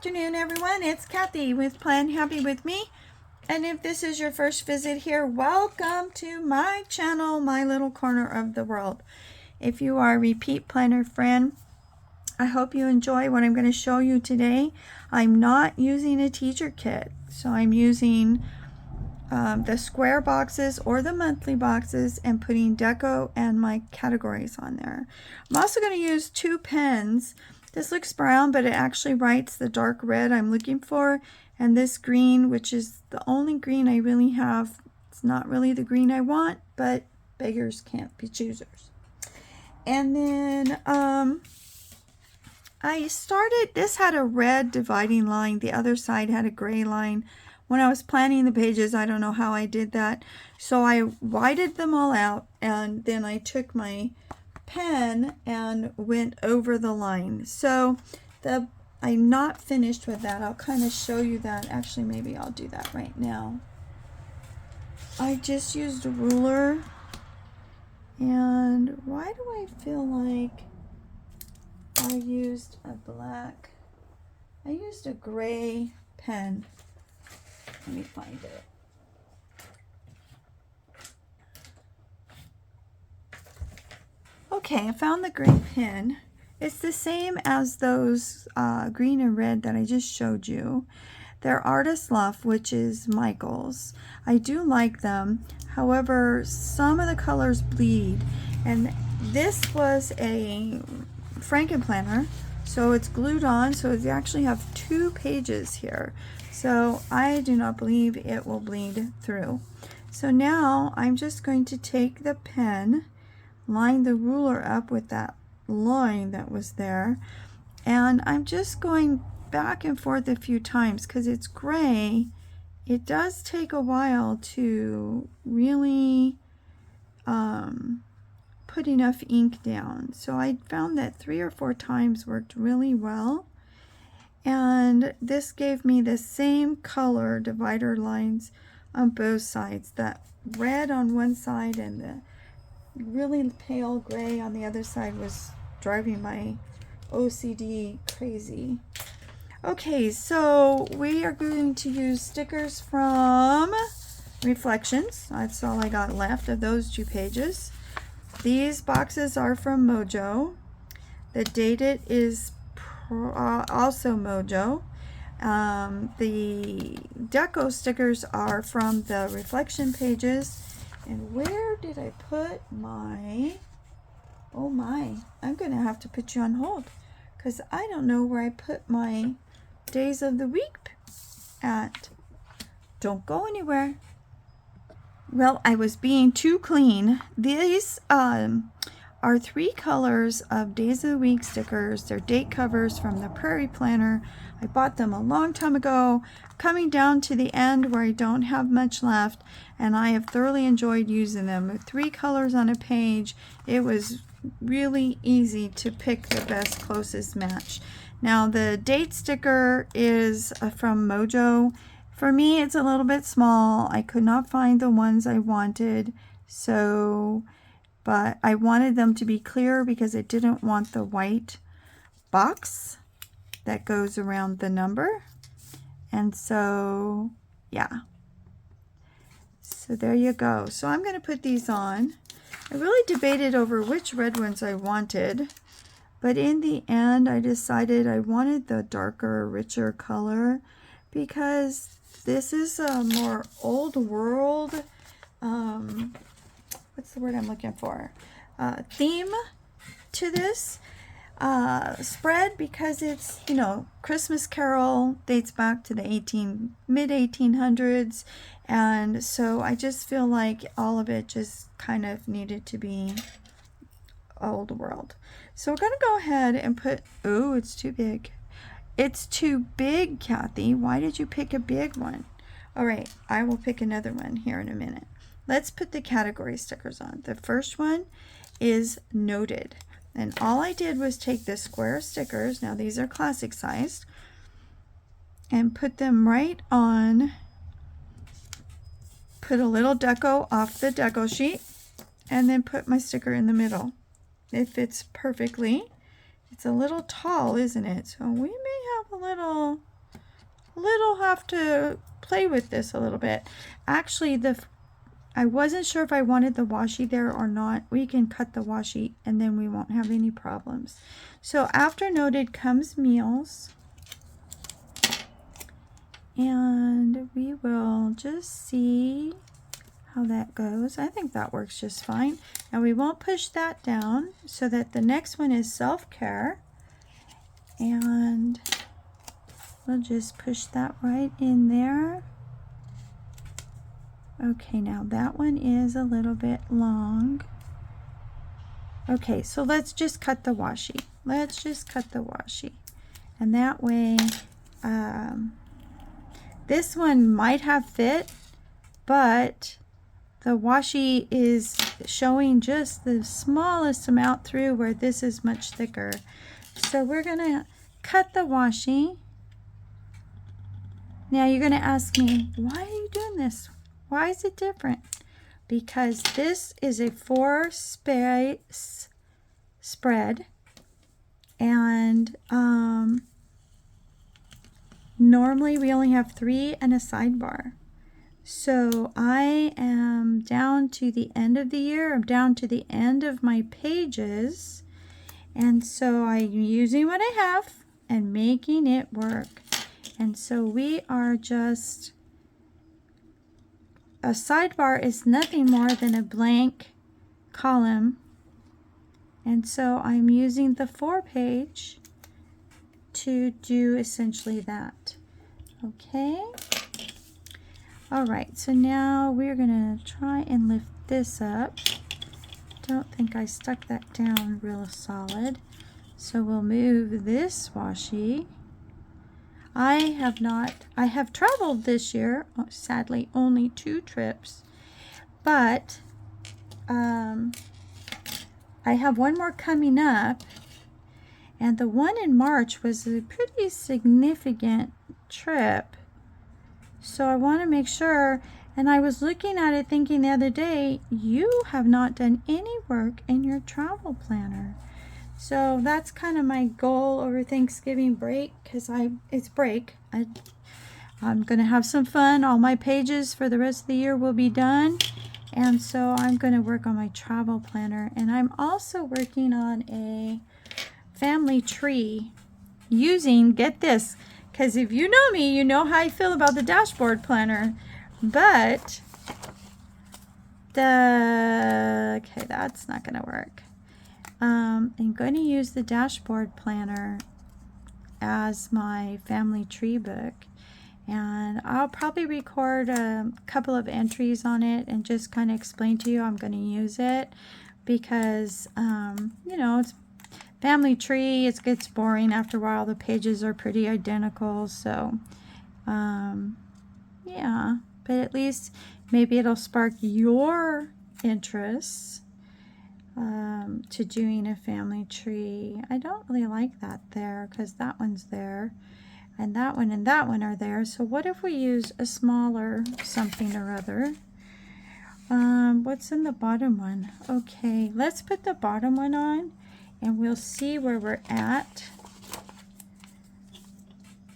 afternoon, everyone. It's Kathy with Plan Happy With Me. And if this is your first visit here, welcome to my channel, My Little Corner of the World. If you are a repeat planner friend, I hope you enjoy what I'm going to show you today. I'm not using a teacher kit, so I'm using the square boxes or the monthly boxes and putting deco and my categories on there. I'm also going to use 2 pens. This looks brown, but it actually writes the dark red I'm looking for, and this green, which is the only green I really have. It's not really the green I want, but beggars can't be choosers. And then I started, this had a red dividing line, the other side had a gray line. When I was planning the pages, I don't know how I did that. So I whited them all out, and then I took my pen and went over the line. So I'm not finished with that. I'll kind of show you that. Actually, maybe I'll do that right now. I just used a ruler, and why do I feel like I used a black? I used a gray pen. Let me find it. Okay, I found the gray pen. It's the same as those green and red that I just showed you. They're Artist Luff, which is Michael's. I do like them. However, some of the colors bleed. And this was a Frankenplanner, so it's glued on, so you actually have 2 pages here. So I do not believe it will bleed through. So now I'm just going to take the pen, line the ruler up with that line that was there, and I'm just going back and forth a few times because it's gray. It does take a while to really put enough ink down. So I found that 3 or 4 times worked really well, and this gave me the same color divider lines on both sides. That red on one side and the really pale gray on the other side was driving my OCD crazy. Okay, so we are going to use stickers from Reflections. That's all I got left of those 2 pages. These boxes are from Mojo. The Dated is also Mojo. The deco stickers are from the Reflection pages. And where did I put my, oh my, I'm going to have to put you on hold because I don't know where I put my days of the week at. Don't go anywhere. Well, I was being too clean. These are 3 colors of days of the week stickers. They're date covers from the Prairie Planner. I bought them a long time ago. Coming down to the end where I don't have much left, and I have thoroughly enjoyed using them. With 3 colors on a page, it was really easy to pick the best closest match. Now the date sticker is from Mojo. For me, it's a little bit small. I could not find the ones I wanted, but I wanted them to be clear because I didn't want the white box that goes around the number. And so, yeah. So there you go. So I'm going to put these on. I really debated over which red ones I wanted, but in the end I decided I wanted the darker, richer color because this is a more old world, what's the word I'm looking for, theme to this spread, because it's, you know, Christmas Carol dates back to the mid 1800s, and so I just feel like all of it just kind of needed to be old world. So we're going to go ahead and put, oh, it's too big. It's too big, Kathy. Why did you pick a big one? All right, I will pick another one here in a minute. Let's put the category stickers on. The first one is Noted. And all I did was take the square stickers, now these are classic sized, and put them right on, put a little deco off the deco sheet, and then put my sticker in the middle. It fits perfectly. It's a little tall, isn't it? So we may have a little have to play with this a little bit. Actually, I wasn't sure if I wanted the washi there or not. We can cut the washi and then we won't have any problems. So after noted comes meals. And we will just see how that goes. I think that works just fine. Now we won't push that down so that the next one is self-care. And we'll just push that right in there. Okay, now that one is a little bit long. Okay, so let's just cut the washi. Let's just cut the washi. And that way, this one might have fit, but the washi is showing just the smallest amount through where this is much thicker. So we're gonna cut the washi. Now you're gonna ask me, why are you doing this? Why is it different? Because this is a 4-space spread, and normally we only have 3 and a sidebar. So I am down to the end of the year. I'm down to the end of my pages, and so I'm using what I have and making it work. And so we are just, a sidebar is nothing more than a blank column, and so I'm using the 4-page to do essentially that. Okay. All right, so now we're gonna try and lift this up. Don't think I stuck that down real solid, so we'll move this washi. I have traveled this year, sadly only 2 trips, but I have one more coming up, and the one in March was a pretty significant trip. So I want to make sure, and I was looking at it thinking the other day, you have not done any work in your travel planner. So that's kind of my goal over Thanksgiving break, because it's break. I'm going to have some fun. All my pages for the rest of the year will be done. And so I'm going to work on my travel planner. And I'm also working on a family tree using, get this, because if you know me, you know how I feel about the dashboard planner. But okay, that's not going to work. I'm going to use the dashboard planner as my family tree book, and I'll probably record a couple of entries on it and just kind of explain to you how I'm going to use it, because you know, it's family tree, it gets boring after a while. The pages are pretty identical, so yeah, but at least maybe it'll spark your interests to doing a family tree. I don't really like that there, because that one's there, and that one are there. So what if we use a smaller something or other? What's in the bottom one? Okay, let's put the bottom one on, and we'll see where we're at.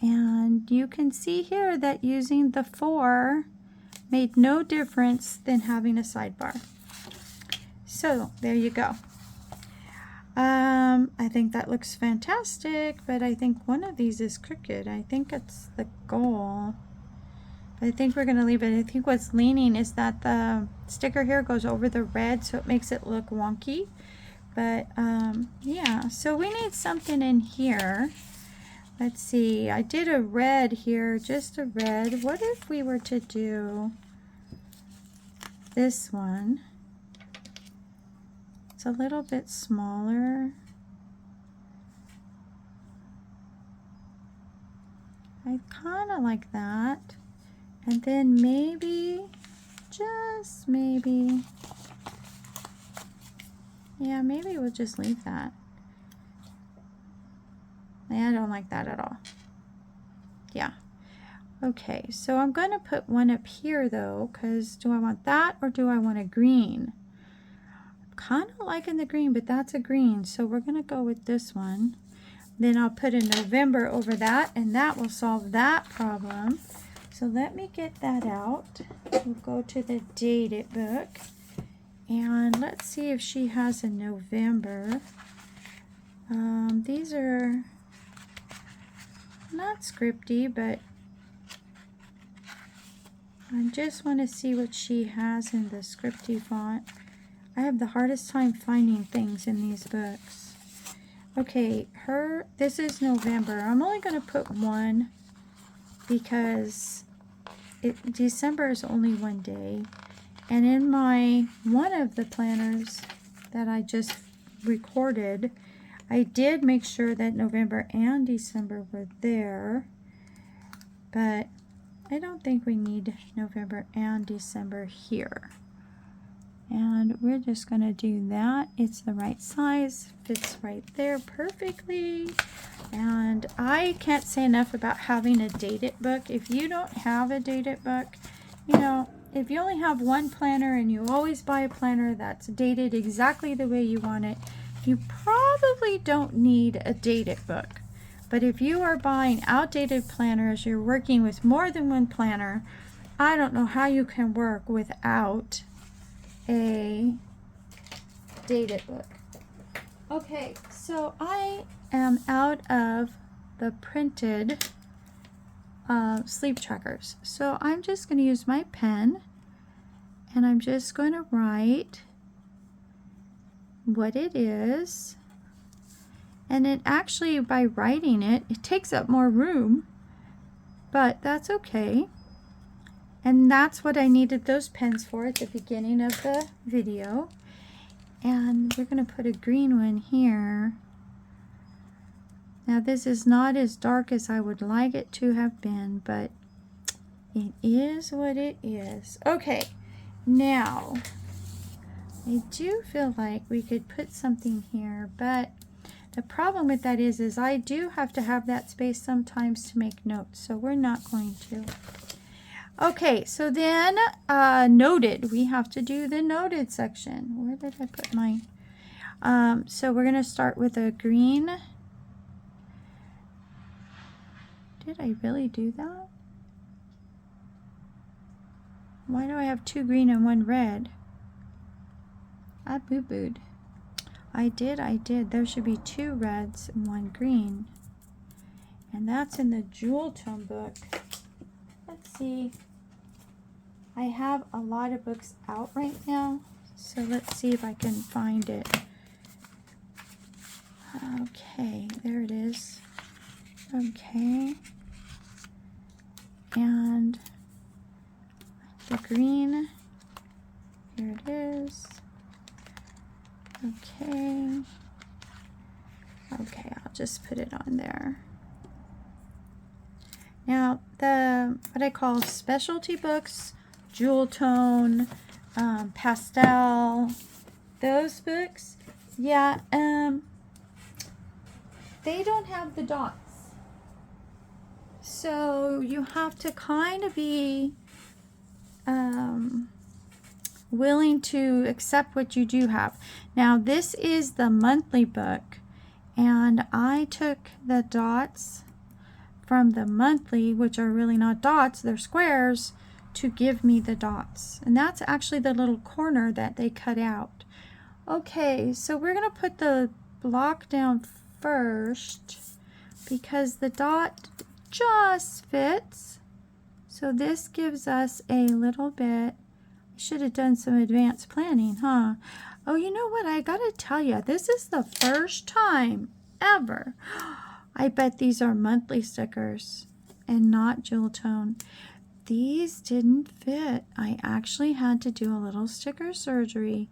And you can see here that using the 4 made no difference than having a sidebar. So there you go. I think that looks fantastic, but I think one of these is crooked. I think it's the goal. I think we're going to leave it. I think what's leaning is that the sticker here goes over the red, so it makes it look wonky. But yeah, so we need something in here. Let's see, I did a red here, just a red. What if we were to do this one? It's a little bit smaller. I kind of like that. And then maybe, just maybe, yeah, maybe we'll just leave that. I don't like that at all. Yeah. Okay, so I'm going to put one up here though, because do I want that or do I want a green? I'm kind of liking the green, but that's a green, so we're going to go with this one. Then I'll put a November over that, and that will solve that problem. So let me get that out. We'll go to the dated book. And let's see if she has a November. These are not scripty, but I just want to see what she has in the scripty font. I have the hardest time finding things in these books. Okay, this is November. I'm only going to put 1 because December is only 1 day. And in one of the planners that I just recorded, I did make sure that November and December were there, but I don't think we need November and December here. And we're just going to do that. It's the right size, fits right there perfectly. And I can't say enough about having a dated book. If you don't have a dated book, you know, if you only have one planner and you always buy a planner that's dated exactly the way you want it, you probably don't need a dated book. But if you are buying outdated planners, you're working with more than one planner, I don't know how you can work without a dated book. Okay, so I am out of the printed sleep trackers. So I'm just going to use my pen and I'm just going to write what it is. And it actually, by writing it, it takes up more room, but that's okay. And that's what I needed those pens for at the beginning of the video. And we're going to put a green one here. Now this is not as dark as I would like it to have been, but it is what it is. Okay, now I do feel like we could put something here, but the problem with that is I do have to have that space sometimes to make notes, so we're not going to. Okay, so then noted. We have to do the noted section. Where did I put mine? So we're going to start with a green. Did I really do that? Why do I have 2 green and 1 red? I boo-booed. I did. There should be 2 reds and 1 green. And that's in the Jewel Tone book. Let's see. I have a lot of books out right now, so let's see if I can find it. Okay, there it is. Okay. And the green, here it is. Okay. Okay, I'll just put it on there. Now, what I call specialty books, Jewel Tone, Pastel, those books, yeah, they don't have the dots. So you have to kind of be willing to accept what you do have. Now, this is the monthly book, and I took the dots from the monthly, which are really not dots, they're squares, to give me the dots. And that's actually the little corner that they cut out. Okay, so we're going to put the block down first because the dot just fits. So this gives us a little bit. I should have done some advanced planning, huh? Oh, you know what? I gotta tell you, this is the first time ever. I bet these are monthly stickers and not Jewel Tone. These didn't fit. I actually had to do a little sticker surgery.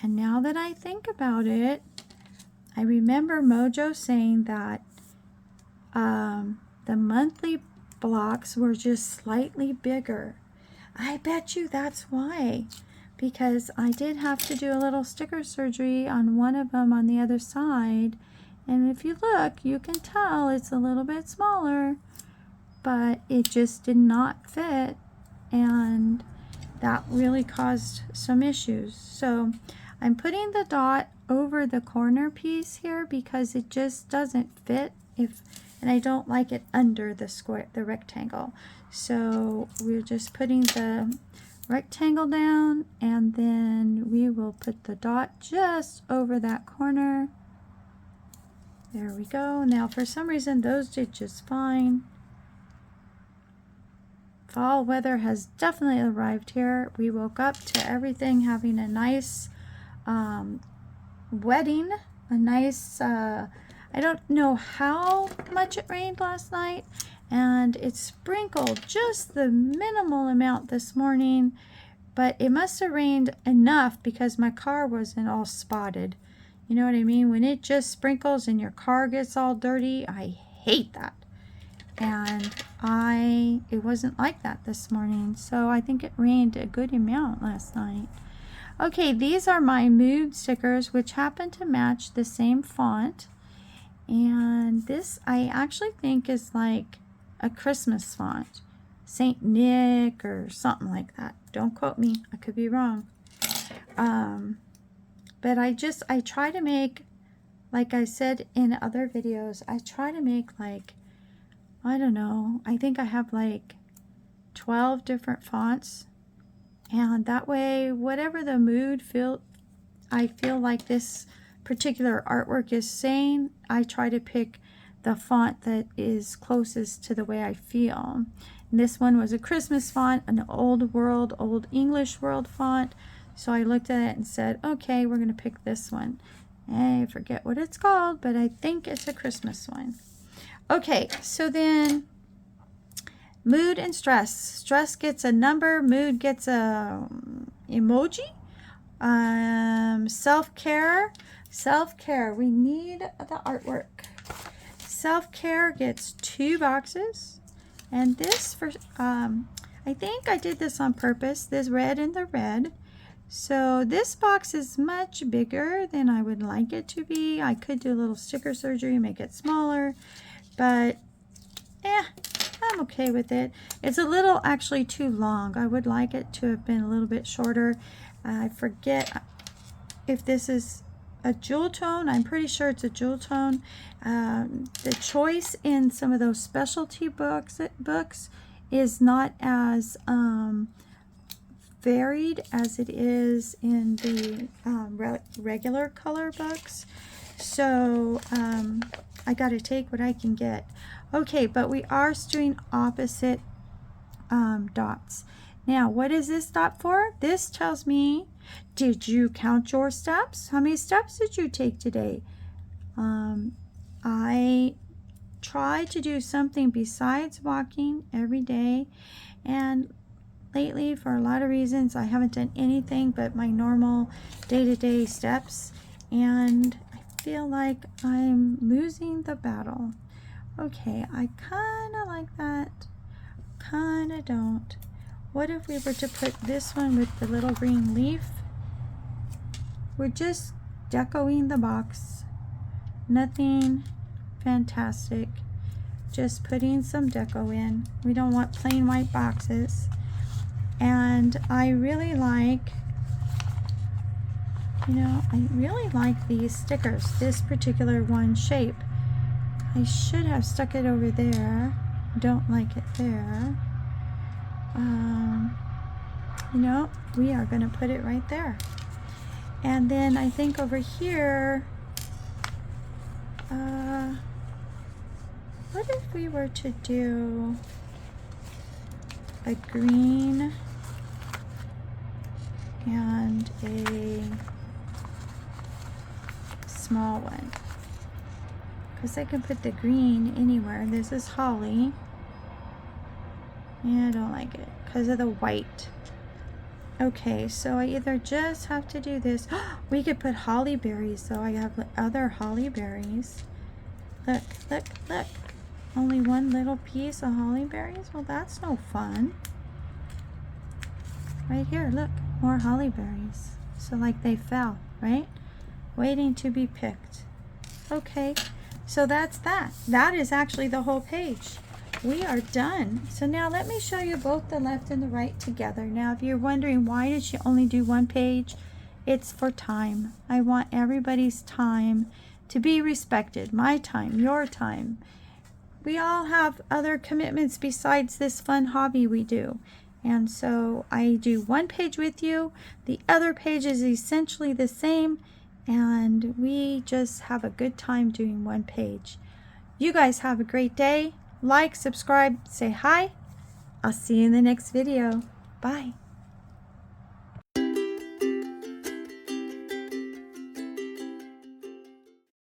And now that I think about it, I remember Mojo saying that the monthly blocks were just slightly bigger. I bet you that's why. Because I did have to do a little sticker surgery on one of them on the other side. And if you look, you can tell it's a little bit smaller. But it just did not fit. And that really caused some issues. So I'm putting the dot over the corner piece here because it just doesn't fit and I don't like it under the square, the rectangle. So we're just putting the rectangle down, and then we will put the dot just over that corner. There we go. Now for some reason those did just fine. Fall weather has definitely arrived here. We woke up to everything having a nice wedding, a nice, I don't know how much it rained last night, and it sprinkled just the minimal amount this morning, but it must have rained enough because my car wasn't all spotted. You know what I mean? When it just sprinkles and your car gets all dirty, I hate that. And it wasn't like that this morning, so I think it rained a good amount last night. Okay, these are my mood stickers, which happen to match the same font. And this I actually think is like a Christmas font. Saint Nick or something like that. Don't quote me, I could be wrong. But I try to make, like I said in other videos, I try to make like, I don't know, I think I have like 12 different fonts. And that way, whatever the mood I feel like this particular artwork is saying, I try to pick the font that is closest to the way I feel. And this one was a Christmas font, an old English world font. So I looked at it and said, okay, we're going to pick this one. I forget what it's called, but I think it's a Christmas one. Okay, so then mood and stress. Stress gets a number, mood gets a emoji. Self-care. Self-care, we need the artwork. Self-care gets 2 boxes. And this, for I think I did this on purpose, this red and the red. So this box is much bigger than I would like it to be. I could do a little sticker surgery, make it smaller, but I'm okay with it. It's a little actually too long. I would like it to have been a little bit shorter. I forget if this is a jewel tone. I'm pretty sure it's a jewel tone. The choice in some of those specialty books is not as varied as it is in the regular color books. So I got to take what I can get. Okay, but we are doing opposite dots. Now, what is this dot for? This tells me, did you count your steps? How many steps did you take today? I try to do something besides walking every day, and lately, for a lot of reasons, I haven't done anything but my normal day-to-day steps, and I feel like I'm losing the battle. Okay, I kind of like that, kind of don't. What if we were to put this one with the little green leaf? We're just decoing the box. Nothing fantastic. Just putting some deco in. We don't want plain white boxes. And I really like, I really like these stickers, this particular one shape. I should have stuck it over there. Don't like it there. We are going to put it right there. And then I think over here, what if we were to do a green and a small one? Because I can put the green anywhere. This is holly. Yeah, I don't like it because of the white. Okay, so I either just have to do this. We could put holly berries, so I have other holly berries. Look, look, look. Only one little piece of holly berries? Well, that's no fun. Right here, look, more holly berries. So like they fell, right? Waiting to be picked. Okay, so that's that. That is actually the whole page. We are done. So now let me show you both the left and the right together. Now, if you're wondering why did she only do one page, it's for time. I want everybody's time to be respected. My time, your time. We all have other commitments besides this fun hobby we do. And so I do one page with you. The other page is essentially the same. And we just have a good time doing one page. You guys have a great day. Like, subscribe, say hi. I'll see you in the next video. Bye.